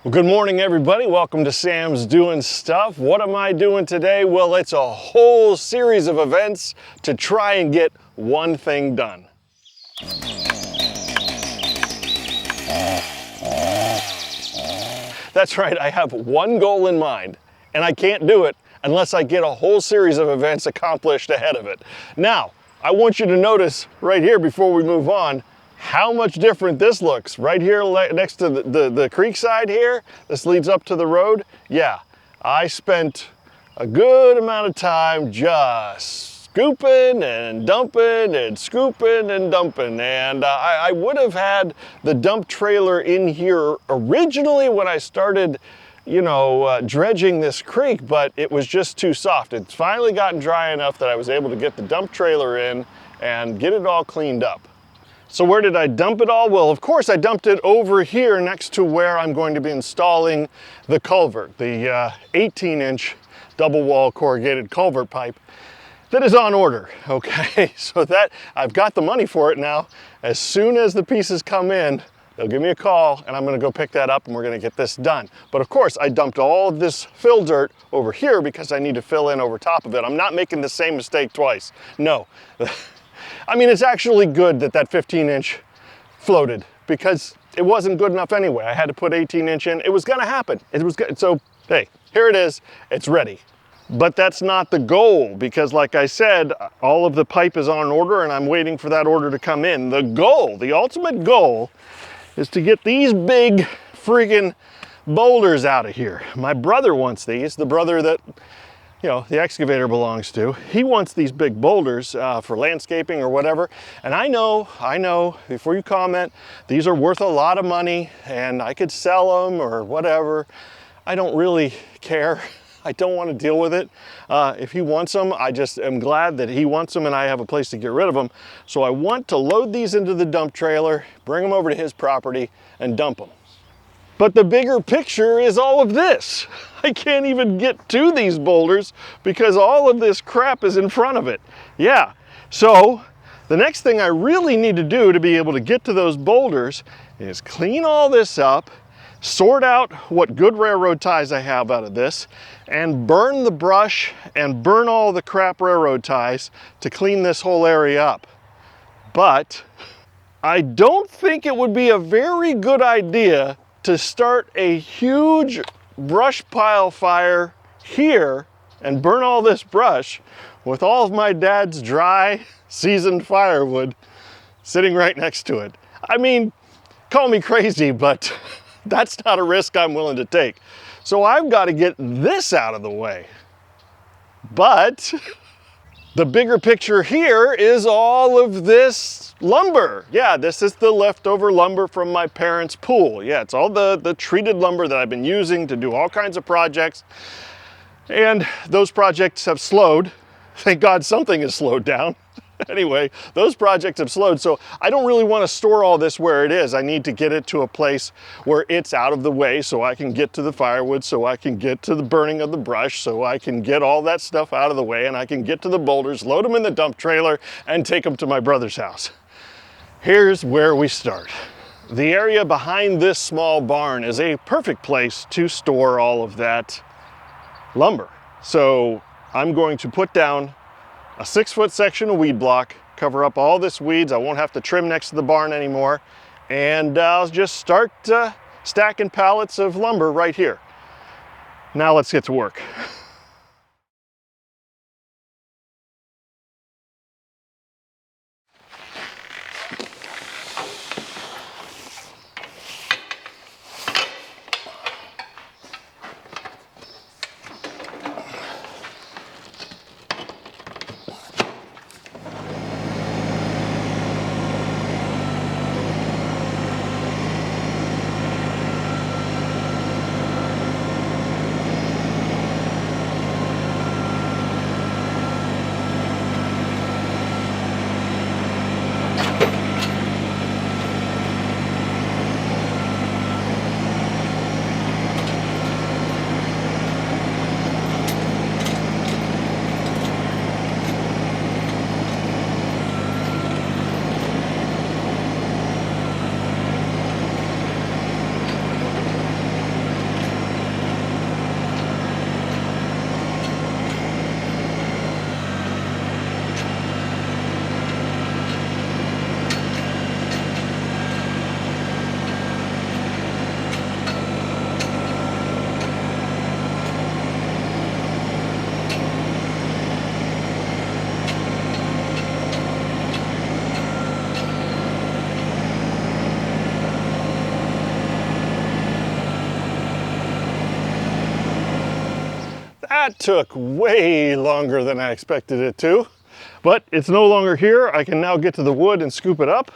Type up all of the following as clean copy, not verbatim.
Well, good morning, everybody. Welcome to Sam's Doing Stuff. What am I doing today? Well, it's a whole series of events to try and get one thing done. That's right, I have one goal in mind, and I can't do it unless I get a whole series of events accomplished ahead of it. Now, I want you to notice right here before we move on, how much different this looks. Right here next to the creek side here, this leads up to the road. Yeah, I spent a good amount of time just scooping and dumping and scooping and dumping. And I would have had the dump trailer in here originally when I started, dredging this creek, but it was just too soft. It's finally gotten dry enough that I was able to get the dump trailer in and get it all cleaned up. So where did I dump it all? Well, of course, I dumped it over here next to where I'm going to be installing the culvert, the 18-inch double wall corrugated culvert pipe that is on order, okay? So that, I've got the money for it now. As soon as the pieces come in, they'll give me a call and I'm gonna go pick that up and we're gonna get this done. But of course, I dumped all of this fill dirt over here because I need to fill in over top of it. I'm not making the same mistake twice, no. I mean, it's actually good that that 15-inch floated because it wasn't good enough anyway. I had to put 18-inch in. It was gonna happen. It was good. So, hey, here it is. It's ready. But that's not the goal because like I said, all of the pipe is on order and I'm waiting for that order to come in. The goal, the ultimate goal is to get these big friggin' boulders out of here. My brother wants these, the brother that the excavator belongs to. He wants these big boulders for landscaping or whatever. And I know, before you comment, these are worth a lot of money and I could sell them or whatever. I don't really care. I don't want to deal with it. If he wants them, I just am glad that he wants them and I have a place to get rid of them. So I want to load these into the dump trailer, bring them over to his property and dump them. But the bigger picture is all of this. I can't even get to these boulders because all of this crap is in front of it. Yeah, so the next thing I really need to do to be able to get to those boulders is clean all this up, sort out what good railroad ties I have out of this, and burn the brush and burn all the crap railroad ties to clean this whole area up. But I don't think it would be a very good idea to start a huge brush pile fire here and burn all this brush with all of my dad's dry, seasoned firewood sitting right next to it. I mean, call me crazy, but that's not a risk I'm willing to take. So I've got to get this out of the way. But the bigger picture here is all of this lumber. Yeah, this is the leftover lumber from my parents' pool. Yeah, it's all the treated lumber that I've been using to do all kinds of projects. And those projects have slowed. Thank God something has slowed down. Anyway, those projects have slowed, so I don't really want to store all this where it is. I need to get it to a place where it's out of the way so I can get to the firewood, so I can get to the burning of the brush, so I can get all that stuff out of the way and I can get to the boulders, load them in the dump trailer and take them to my brother's house. Here's where we start. The area behind this small barn is a perfect place to store all of that lumber. So I'm going to put down a 6-foot section of weed block, cover up all this weeds. I won't have to trim next to the barn anymore. And I'll just start stacking pallets of lumber right here. Now let's get to work. That took way longer than I expected it to, but it's no longer here. I can now get to the wood and scoop it up.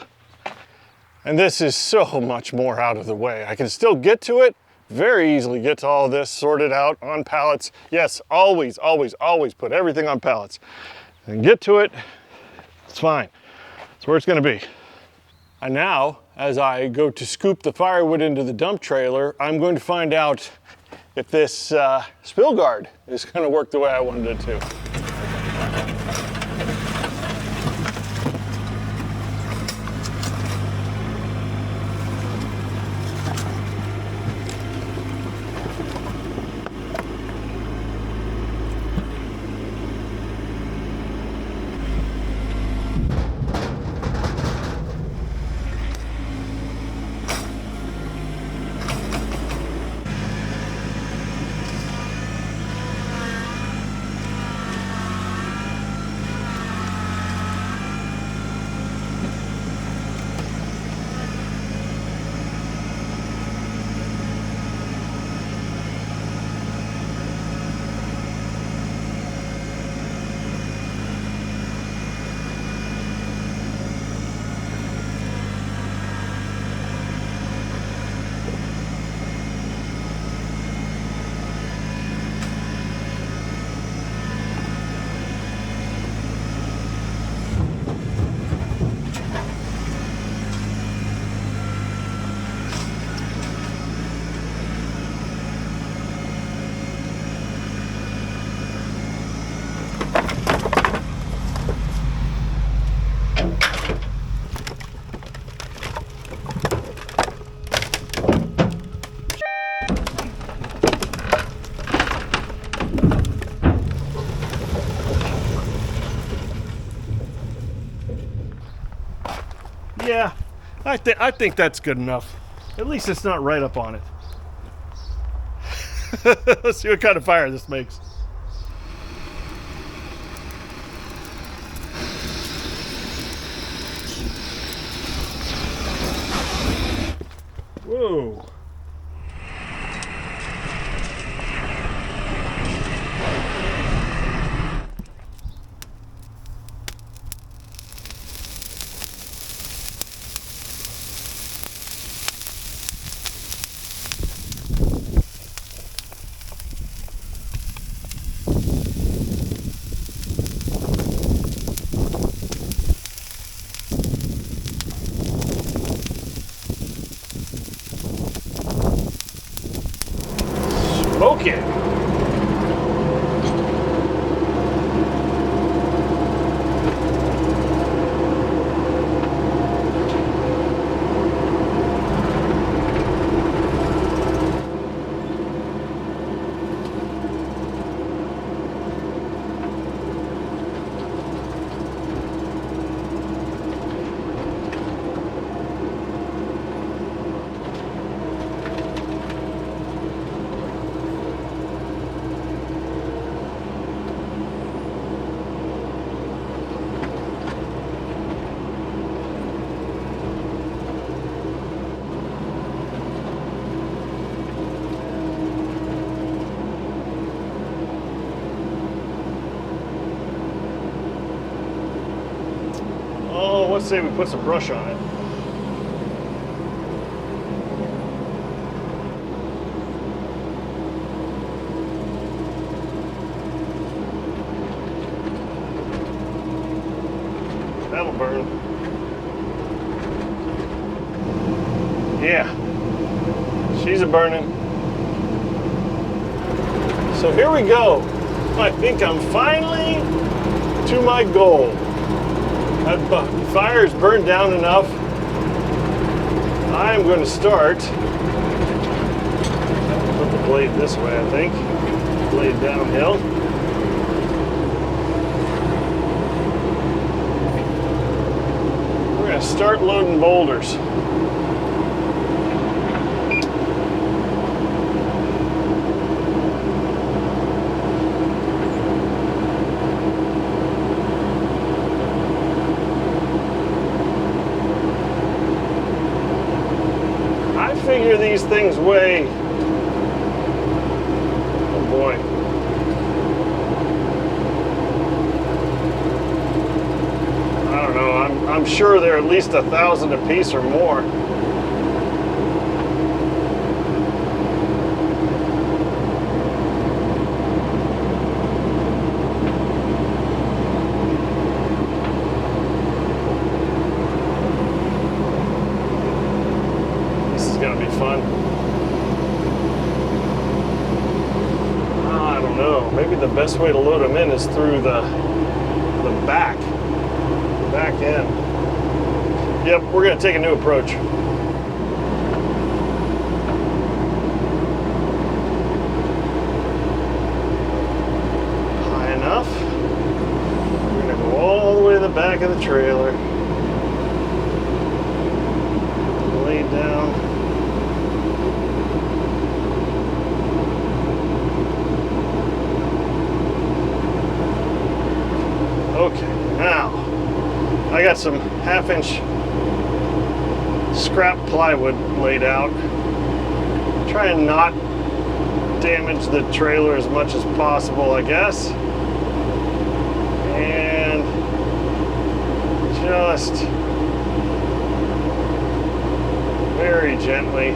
And this is so much more out of the way. I can still get to it, very easily get to all this sorted out on pallets. Yes, always, always, always put everything on pallets. And get to it, it's fine. It's where it's gonna be. And now, as I go to scoop the firewood into the dump trailer, I'm going to find out if this spill guard is gonna work the way I wanted it to. Yeah, I think that's good enough. At least it's not right up on it. Let's see what kind of fire this makes. Whoa. Smoke it. Oh, let's say we put some brush on it. That'll burn. Yeah, she's a burning. So here we go. I think I'm finally to my goal. That fire is burned down enough. I'm going to start. Put the blade this way, I think. Blade downhill. We're going to start loading boulders. Figure these things weigh, oh boy, I'm sure they're at least 1,000 a piece or more. This is gonna be fun. I don't know. Maybe the best way to load them in is through the back end. Yep, we're gonna take a new approach. High enough. We're gonna go all the way to the back of the trailer. Lay down. Okay, now I got some 1/2-inch scrap plywood laid out. Try and not damage the trailer as much as possible, I guess. And just very gently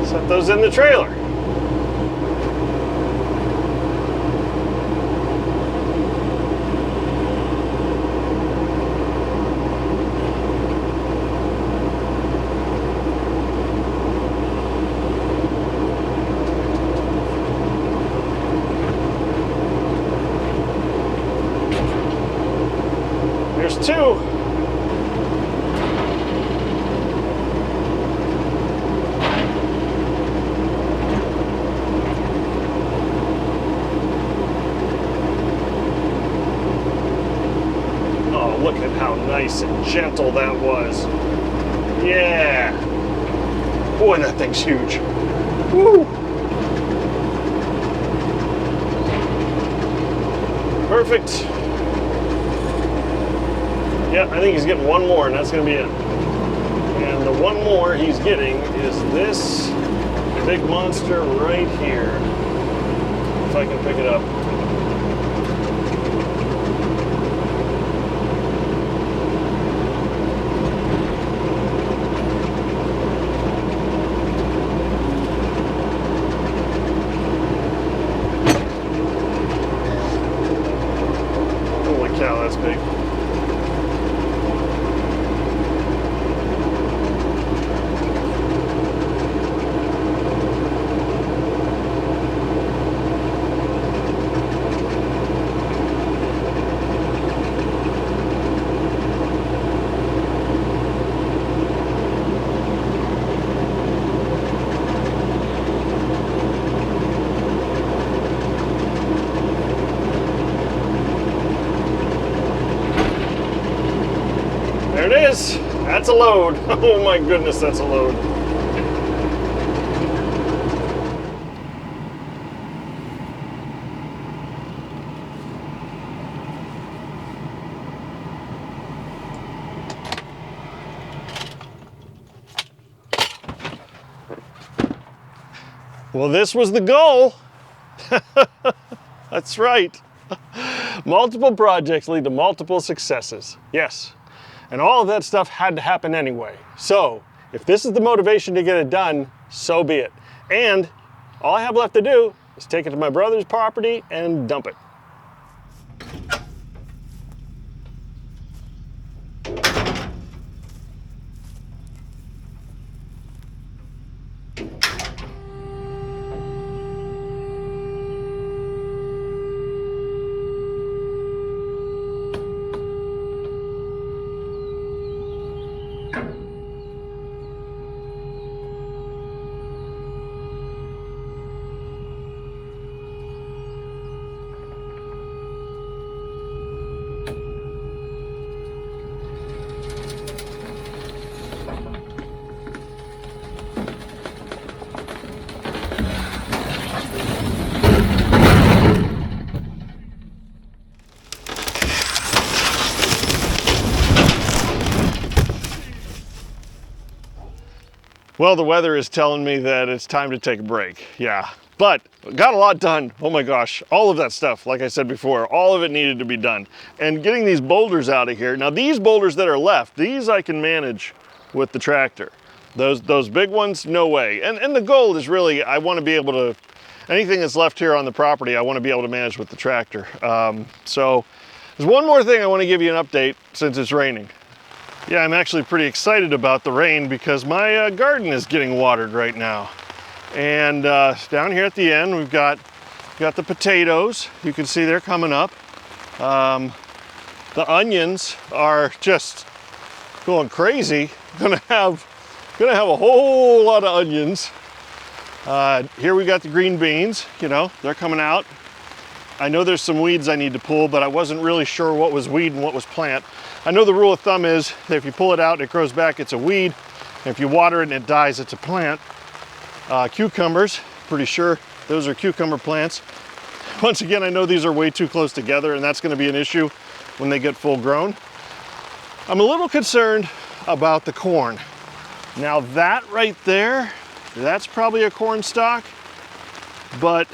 set those in the trailer. There's two. Oh, look at how nice and gentle that was. Yeah. Boy, that thing's huge. Woo. Perfect. Yeah, I think he's getting one more, and that's going to be it. And the one more he's getting is this big monster right here. If I can pick it up. Holy cow, that's big. There it is. That's a load. Oh my goodness, that's a load. Well, this was the goal. That's right. Multiple projects lead to multiple successes. Yes. And all of that stuff had to happen anyway. So if this is the motivation to get it done, so be it. And all I have left to do is take it to my brother's property and dump it. Well, the weather is telling me that it's time to take a break. Yeah, but got a lot done. Oh my gosh, all of that stuff, like I said before, all of it needed to be done. And getting these boulders out of here. Now these boulders that are left, these I can manage with the tractor. Those big ones, no way. And the goal is really, I want to be able to, anything that's left here on the property, I want to be able to manage with the tractor. So there's one more thing I want to give you an update since it's raining. Yeah, I'm actually pretty excited about the rain because my garden is getting watered right now. And down here at the end, we've got the potatoes. You can see they're coming up. The onions are just going crazy. Gonna have a whole lot of onions. Here we got the green beans. You know, they're coming out. I know there's some weeds I need to pull, but I wasn't really sure what was weed and what was plant. I know the rule of thumb is that if you pull it out and it grows back, it's a weed. And if you water it and it dies, it's a plant. Cucumbers, pretty sure those are cucumber plants. Once again, I know these are way too close together and that's gonna be an issue when they get full grown. I'm a little concerned about the corn. Now that right there, that's probably a corn stalk, but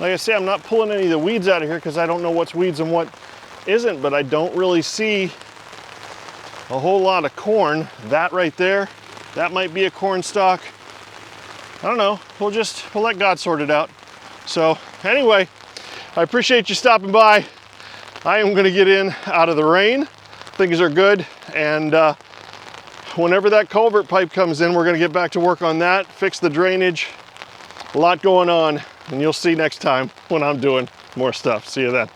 like I say, I'm not pulling any of the weeds out of here because I don't know what's weeds and what isn't, but I don't really see a whole lot of corn. That right there, that might be a corn stalk. I don't know, we'll let God sort it out. So anyway, I appreciate you stopping by. I am gonna get in out of the rain. Things are good, and whenever that culvert pipe comes in, we're gonna get back to work on that, fix the drainage. A lot going on, and you'll see next time when I'm doing more stuff. See you then.